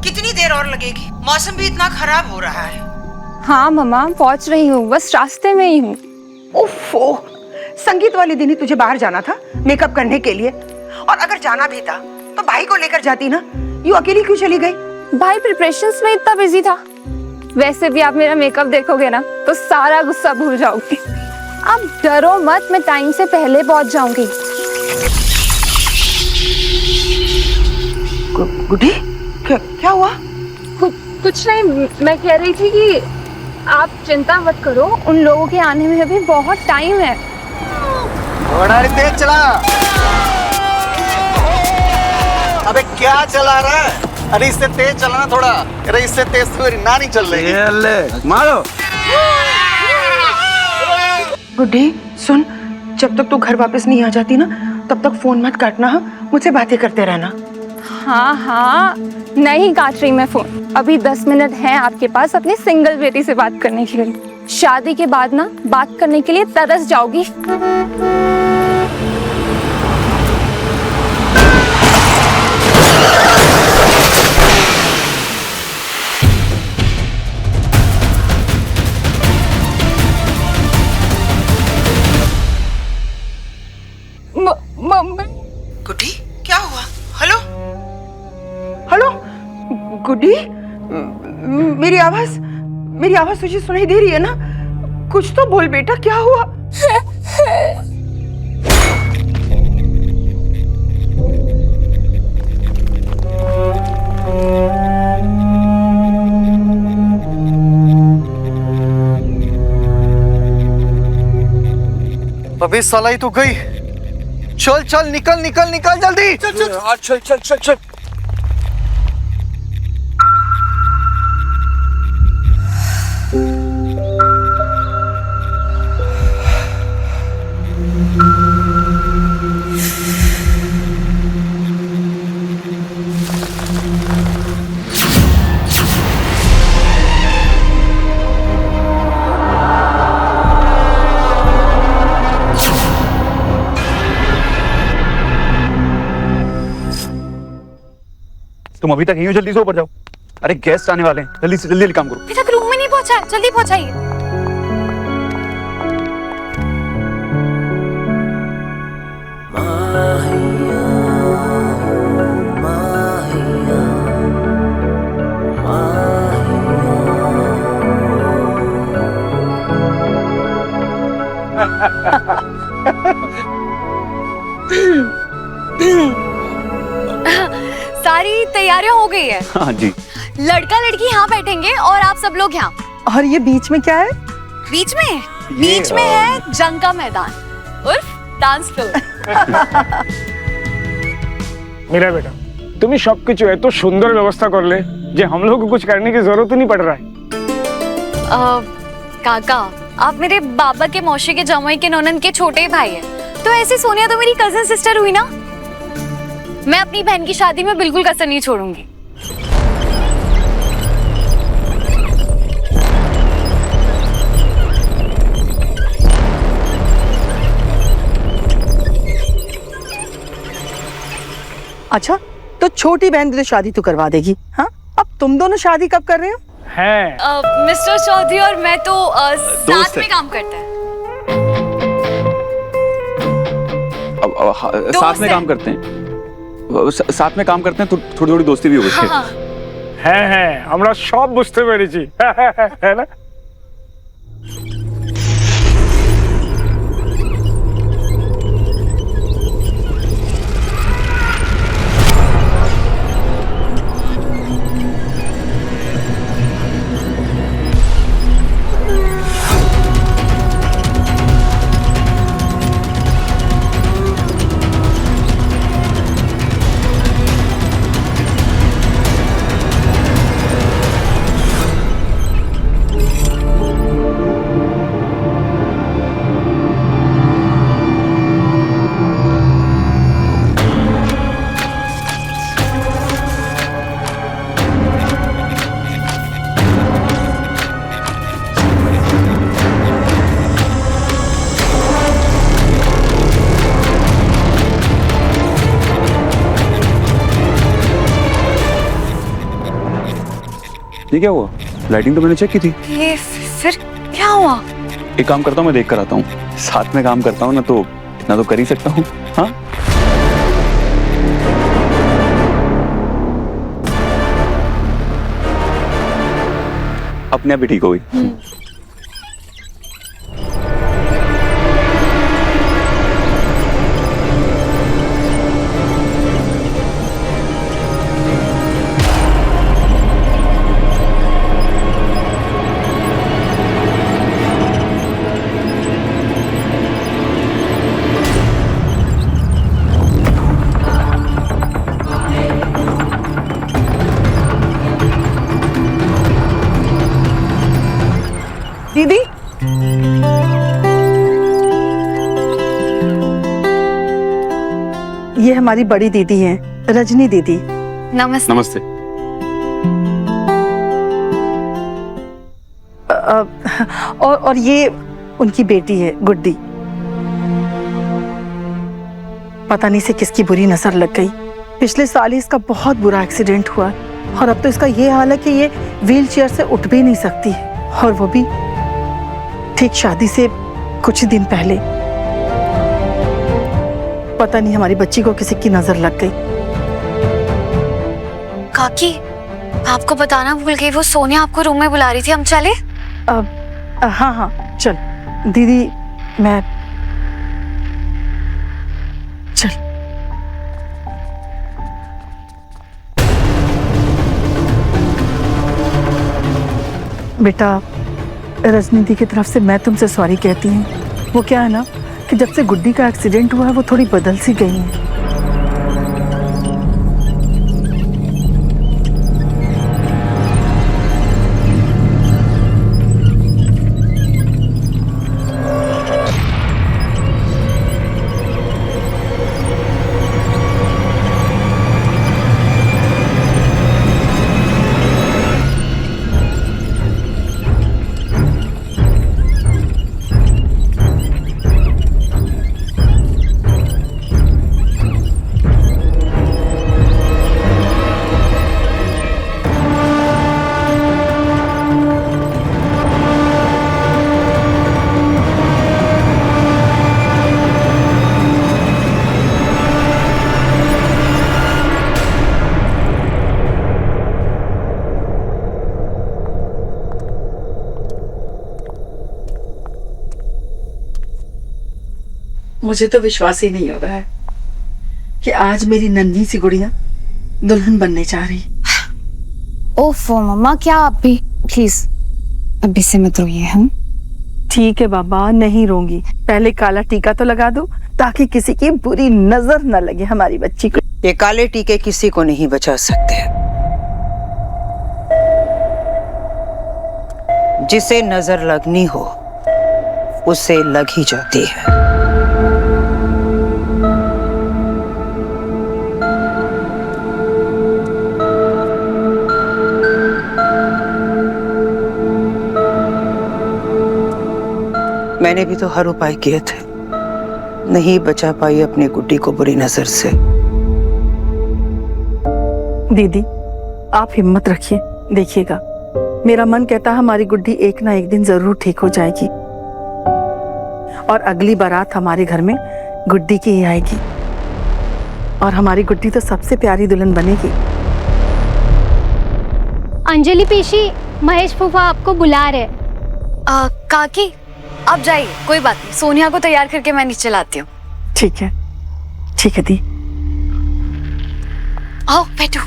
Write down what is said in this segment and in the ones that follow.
कितनी देर और लगेगी? मौसम भी इतना खराब हो रहा है। हाँ मम्मा, पहुंच रही हूँ, बस रास्ते में ही हूँ। ओफो, संगीत वाले दिन ही तुझे बाहर जाना था मेकअप करने के लिए, और अगर जाना भी था तो भाई को लेकर जाती ना। यू अकेली क्यों चली गई? भाई प्रिपरेशंस में इतना बिजी था। वैसे भी आप मेरा मेकअप देखोगे ना तो सारा गुस्सा भूल जाओगे। आप डरो मत, मैं टाइम से पहले पहुंच जाऊंगी। गुड्डी, क्या हुआ? कुछ नहीं, मैं कह रही थी कि आप चिंता मत करो, उन लोगों के आने में अभी बहुत टाइम है। तेज चला। अबे क्या चला रहा है? अरे इससे तेज चलाना थोड़ा। अरे इससे तेज तो मेरी नानी चल रही है। मारो। गुड्डी सुन, जब तक तू घर वापस नहीं आ जाती ना तब तक फोन मत काटना। हाँ, मुझसे बातें करते रहना। हाँ हाँ, नहीं काट रही मैं फोन। अभी 10 मिनट हैं आपके पास अपनी सिंगल बेटी से बात करने के लिए। शादी के बाद ना बात करने के लिए तरस जाओगी। मम्मी। गुड्डी, क्या हुआ? हेलो हेलो गुड्डी, मेरी आवाज तुझे सुनाई दे रही है ना? कुछ तो बोल बेटा, क्या हुआ? अबे साला ही तो गई। चल चल, निकल निकल निकल जल्दी। चल चल चल चल चल। तुम अभी तक यहीं हो, जल्दी से ऊपर जाओ। अरे गेस्ट आने वाले हैं, जल्दी से जल्दी काम करो। अभी तक रूम में नहीं पहुंचा, जल्दी पहुंचाइए। सारी तैयारियां हो गई है। हाँ जी। लड़का लड़की यहाँ बैठेंगे और आप सब लोग यहाँ। और ये बीच में क्या है? बीच में है जंग का मैदान उर्फ डांस फ्लोर। मेरा बेटा, तुम्हें সবকিছু এত সুন্দর ব্যবস্থা করলে যে हम लोग को कुछ करने की जरूरत ही नहीं पड़ रहा है। काका, आप मेरे बाबा के मौसी के जमाई के ननन के छोटे भाई हैं, तो ऐसे सोनिया तो मेरी कजन सिस्टर हुई ना। मैं अपनी बहन की शादी में बिल्कुल कसर नहीं छोड़ूंगी। अच्छा, तो छोटी बहन की तो शादी तो करवा देगी। हाँ, अब तुम दोनों शादी कब कर रहे हो? मिस्टर चौधरी और मैं तो साथ में काम करते हैं। साथ में काम करते हैं, साथ में काम करते हैं तो थोड़ी थोड़ी दोस्ती भी हो गई। হ্যাঁ, আমরা সব বুঝতে পেরেছি। है ना? ये क्या हुआ? लाइटिंग तो मैंने चेक की थी। ये फिर क्या हुआ? एक काम करता हूँ, मैं देख कर आता हूँ। साथ में काम करता हूँ ना तो कर ही सकता हूँ। हाँ अपने आप ही ठीक हो गई। दीदी, ये हमारी बड़ी दीदी हैं, रजनी दीदी। नमस्ते। नमस्ते। और ये उनकी बेटी है गुड्डी। पता नहीं से किसकी बुरी नजर लग गई। पिछले साल ही इसका बहुत बुरा एक्सीडेंट हुआ और अब तो इसका ये हाल है कि ये व्हील चेयर से उठ भी नहीं सकती, और वो भी ठीक शादी से कुछ ही दिन पहले। पता नहीं हमारी बच्ची को किसी की नजर लग गई। काकी, आपको बताना भूल गई, वो सोनिया आपको रूम में बुला रही थी, हम चले? हाँ हाँ चल दीदी, मैं चल। बेटा, रजनी दी की तरफ से मैं तुमसे सॉरी कहती हूँ। वो क्या है ना कि जब से गुड्डी का एक्सीडेंट हुआ है वो थोड़ी बदल सी गई है। मुझे तो विश्वास ही नहीं हो रहा है कि आज मेरी नन्ही सी गुड़िया दुल्हन बनने जा रही। ओफो मम्मा, क्या आप भी प्लीज अभी से मत रोइए। हम ठीक है बाबा, नहीं रोंगी। पहले काला टीका तो लगा दो ताकि किसी की बुरी नजर न लगे हमारी बच्ची को। ये काले टीके किसी को नहीं बचा सकते। जिसे नजर लगनी हो उसे लग ही जाती है। मैंने भी तो हर उपाय किए थे, नहीं बचा पाई अपनी गुड्डी को बुरी नजर से। दीदी, आप हिम्मत रखिए, देखिएगा मेरा मन कहता है हमारी गुड्डी एक ना एक दिन जरूर ठीक हो जाएगी और अगली बारात हमारे घर में गुड्डी की ही आएगी और हमारी गुड्डी तो सबसे प्यारी दुल्हन बनेगी। अंजलि पीशी, महेश फूफा आपको बुला रहे। काकी आप जाइए, कोई बात नहीं, सोनिया को तैयार करके मैं नीचे लाती हूँ। ठीक है दी। आओ बैठो।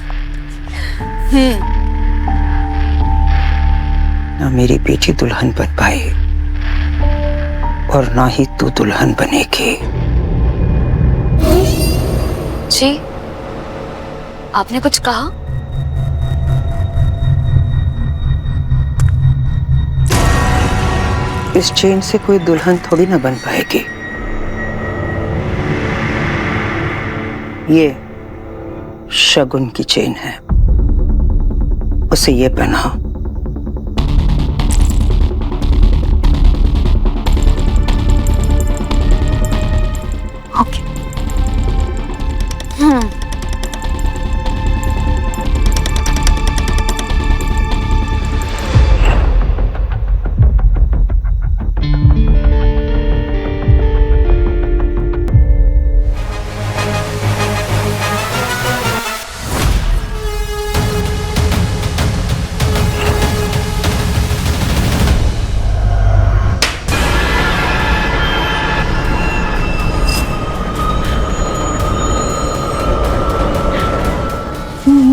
ना मेरी बेटी दुल्हन बन पाई और ना ही तू दुल्हन बनेगी। जी, आपने कुछ कहा? इस चेन से कोई दुल्हन थोड़ी ना बन पाएगी। ये शगुन की चेन है, उसे ये पहनाओ। ओके।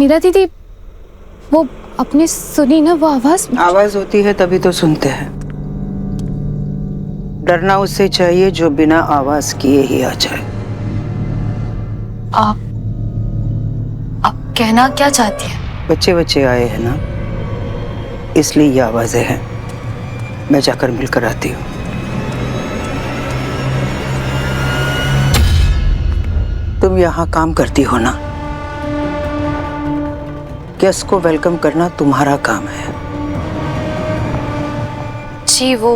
मीरा दीदी, वो अपने सुनी ना वो आवाज? आवाज होती है तभी तो सुनते हैं। डरना उससे चाहिए जो बिना आवाज किए ही आ जाए। आप कहना क्या चाहती हैं? बच्चे बच्चे आए हैं ना, इसलिए ये आवाजें हैं। मैं जाकर मिलकर आती हूँ। तुम यहाँ काम करती हो ना, गेस्ट को वेलकम करना तुम्हारा काम है। जी वो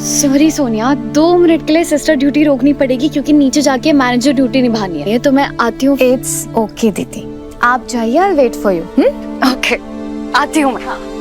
सॉरी सोनिया, 2 मिनट के लिए सिस्टर ड्यूटी रोकनी पड़ेगी क्योंकि नीचे जाके मैनेजर ड्यूटी निभानी है। तो मैं आती हूँ। इट्स ओके दीदी, आप जाइए, I wait for you. Okay, आती हूँ मैं।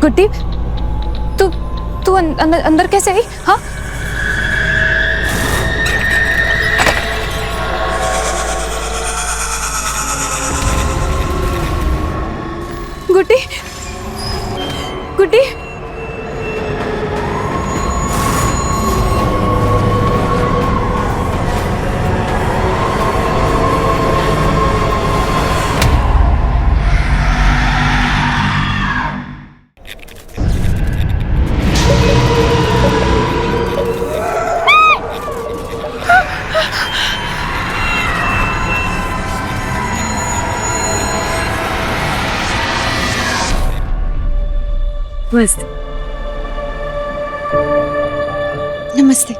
गुड्डी, तू अंदर कैसे आई? हाँ, गुड्डी, गुड्डी, नमस्ते। नमस्ते।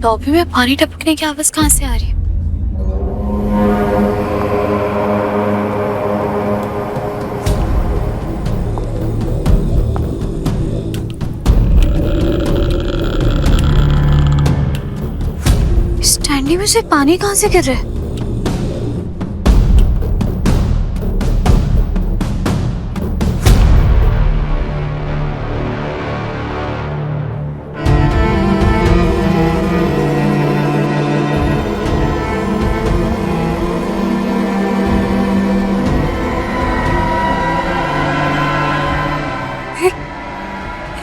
लॉबी में पानी टपकने की आवाज कहाँ से आ रही है? स्टैंडी में से पानी कहाँ से गिर रहा है?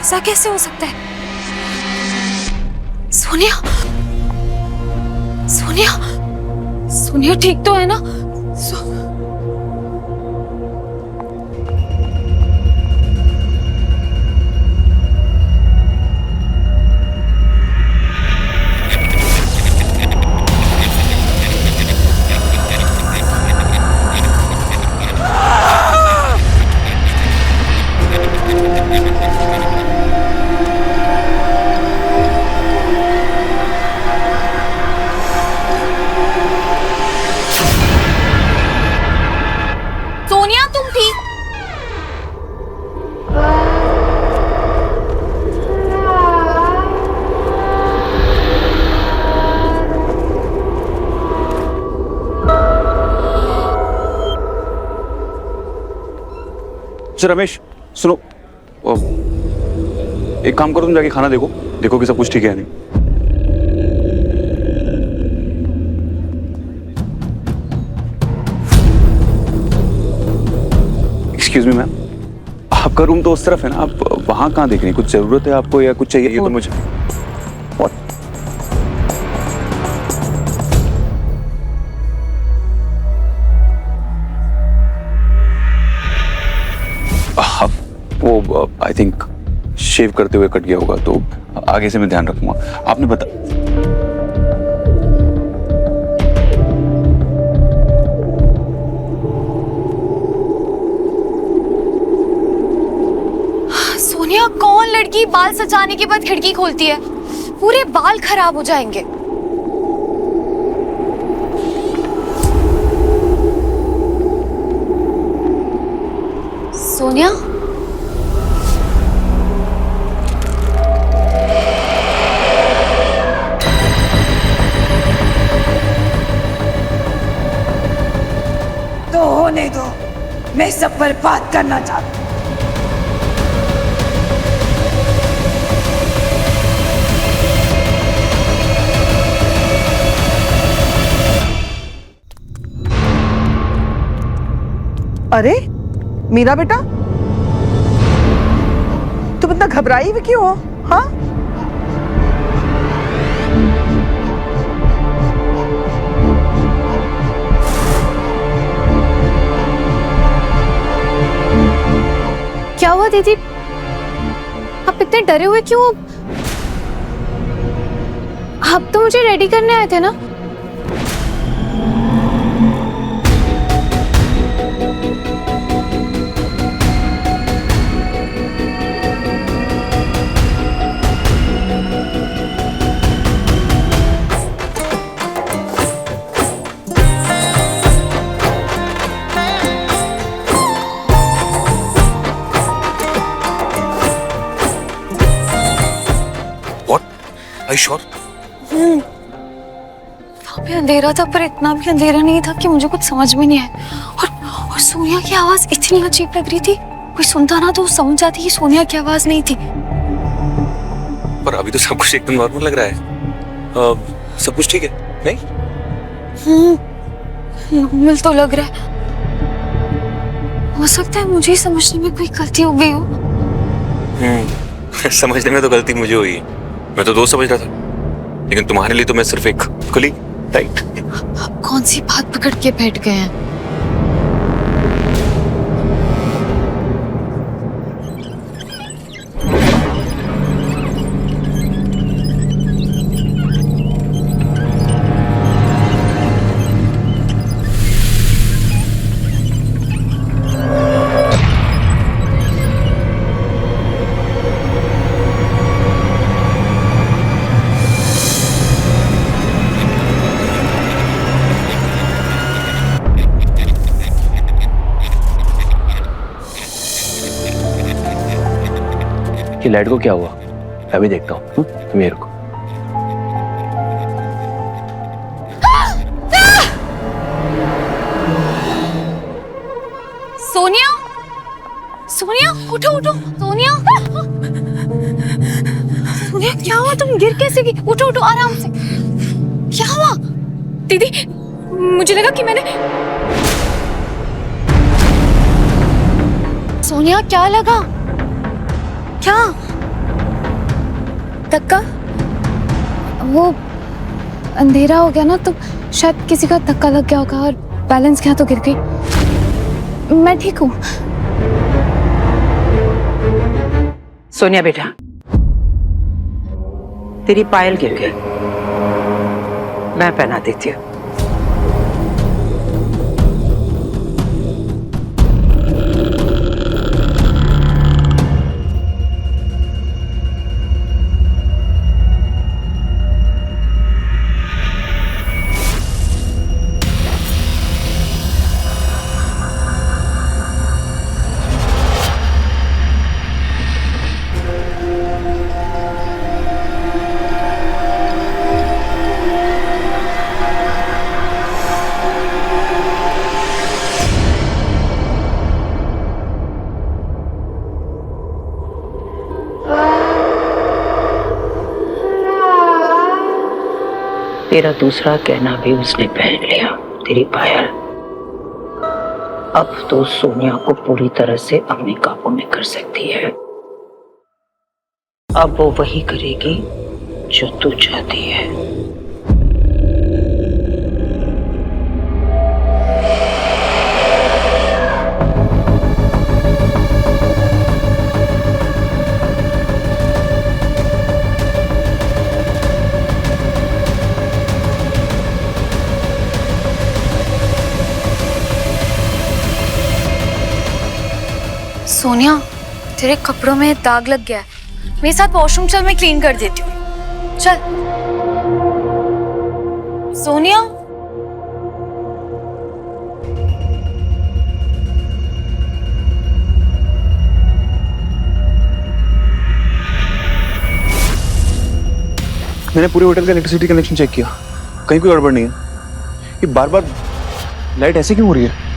ऐसा कैसे हो सकता है? सोनिया, सोनिया, सोनिया ठीक तो है ना? सोनिया तुम ठीक? अच्छा रमेश सुनो, एक काम करो, तुम जाके खाना देखो कि सब कुछ ठीक है या नहीं। एक्सक्यूज मी मैम, आपका रूम तो उस तरफ है ना, आप वहां कहाँ देख रही हैं? कुछ जरूरत है आपको या कुछ चाहिए? ये तो मुझे वो आई थिंक शेव करते हुए कट गया होगा, तो आगे से मैं ध्यान रखूंगा। आपने बता सोनिया कौन लड़की लड़की बाल सजाने के बाद खिड़की खोलती है, पूरे बाल खराब हो जाएंगे। सोनिया, तो होने दो, मैं सब पर बात करना चाहती हूँ। अरे मीरा बेटा, तुम इतना घबराई हुई क्यों हो? हाँ, क्या हुआ दीदी? आप इतने डरे हुए क्यों? आप तो मुझे रेडी करने आए थे ना? Are you sure? वहाँ पे अंधेरा था, पर इतना भी अंधेरा नहीं था कि मुझे कुछ समझ में नहीं आया। और सोनिया की आवाज इतनी अजीब लग रही थी, कोई सुनता ना तो समझ जाती कि सोनिया की आवाज नहीं थी। पर अभी तो सब कुछ एकदम नॉर्मल लग रहा है। सब कुछ ठीक है नहीं? नॉर्मल तो लग रहा है। हो सकता है मुझे ही समझने में कोई गलती हो गई हो। समझने में तो गलती मुझे हुई, मैं तो दोस्त समझ रहा था, लेकिन तुम्हारे लिए तो मैं सिर्फ एक कलीग, राइट? आप कौन सी बात पकड़ के बैठ गए हैं? कि लाइट को क्या हुआ, मैं भी देखता हूँ। तुम ये रुको। सोनिया, सोनिया उठो उठो, सोनिया। सोनिया क्या हुआ? तुम गिर कैसे गई? उठो उठो आराम से। क्या हुआ? दीदी, मुझे लगा कि मैंने सोनिया क्या लगा? क्या धक्का? वो अंधेरा हो गया ना, तो शायद किसी का धक्का लग गया होगा और बैलेंस गया तो गिर गई। मैं ठीक हूँ। सोनिया बेटा, तेरी पायल गिर गई, मैं पहना देती हूँ। तेरा दूसरा कहना भी उसने पहन लिया, तेरी पायल। अब तो सोनिया को पूरी तरह से अपने काबू में कर सकती है। अब वो वही करेगी जो तू चाहती है। सोनिया, तेरे कपड़ों में दाग लग गया है। मेरे साथ वॉशरूम चल, मैं क्लीन कर देती हूँ। चल। सोनिया, मैंने पूरे होटल का इलेक्ट्रिसिटी कनेक्शन चेक किया, कहीं कोई गड़बड़ नहीं है। ये बार बार लाइट ऐसे क्यों हो रही है?